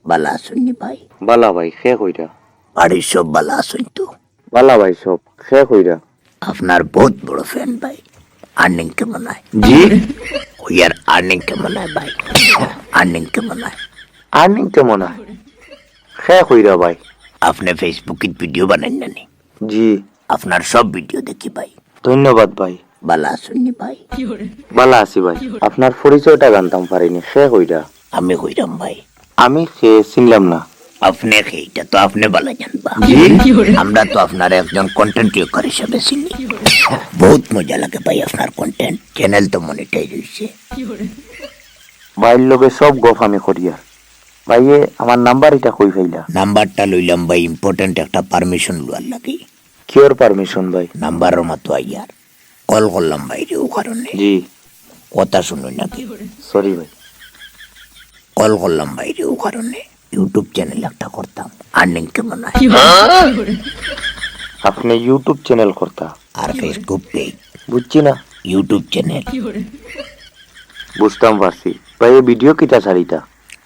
বালা আসুননি ভাই? বালা ভাই খে কইরা? বাড়ির সব বালা আসুন তো? বালা ভাই সব খে কইরা? আপনার বহুত বড় ফ্যান ভাই। আর্নিং কেমন হয়? জি ইয়ার আর্নিং কেমন হয় ভাই? আর্নিং কেমন হয়? আর্নিং কেমন হয়? খে কইরা ভাই? আপনি ফেসবুকে ভিডিও বানান না নি? জি আপনার সব ভিডিও দেখি ভাই। ধন্যবাদ ভাই। বালা আসুননি ভাই? বালা আছি ভাই। আপনার পরিচয়টা জানতাম পারিনি, খে কইরা? আমি কইরাম ভাই। আমি খে চিনলাম না। আপনি এইটা তো আপনি বালা জানবা। জি আমরা তো আপনার একজন কন্টেন্ট ক্রিয়েটর হিসেবে চিনি। বহুত মজা লাগে ভাই আপনার কন্টেন্ট। চ্যানেল তো মনিটাইজ হইছে। ভাইয়ের লগে সব গপ আমি করিয়া। ভাইয়ে আমার নাম্বার এটা কই পাইলা? নাম্বারটা লইলাম ভাই, ইম্পর্টেন্ট একটা পারমিশন লওয়ার লাগি। কিওর পারমিশন ভাই? নাম্বারের মতো আইয়ার কল করলাম ভাই রে, ও কারণে জি কথা শুনুন নাকি। সরি ভাই। কল করলাম ভাই রে, ও কারণে ইউটিউব চ্যানেল একটা করতাম। আর্নিং কেমন হয়? আপনি ইউটিউব চ্যানেল করতা? আর ফেসবুক পেজ, বুঝছি না। YouTube channel. বুঝতাম পারছি ভাই। এই ভিডিও কিটা ছাড়িতা?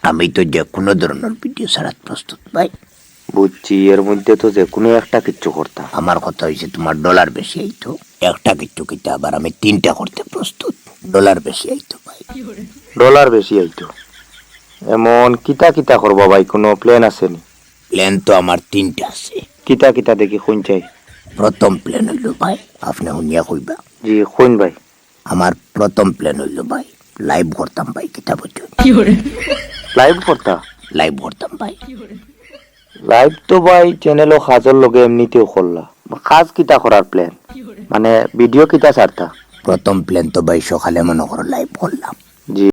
আমি তো যে কোনো ধরনের ভিডিও ছাড়াত প্রস্তুত ভাই। বুঝছি, এর মধ্যে তো যে কোনো একটা কিচ্ছু করতা। আমার কথা হয়েছে তোমার ডলার বেশি আইতো, একটা কিচ্ছু কিতা আবার আমি 3টা করতে প্রস্তুত। ডলার বেশি আইতো ভাই। ডলার বেশি আইতো? এমন কিতা কিতা করবা ভাই? কোনো প্ল্যান আছে নি? প্ল্যান তো আমার 3টা আছে। কিতা কিতা দেখি কোন চাই? প্রথম প্ল্যান হইল ভাই, আপনি শুনিয়া কইবা। জি কোন ভাই? আমার প্রথম প্ল্যান হইল ভাই, লাইভ করতাম ভাই। কিতা বুঝছো? লাইভ করতা? লাইভ করতাম ভাই। লাইভ তো ভাই চ্যানেলও কাজের লগে এমনিতেও করলা। কাজ কিতা করার প্ল্যান? মানে ভিডিও কিতা ছাড়তা? প্রথম প্ল্যান তো ভাই সকালে মনে করো লাইভ করলাম।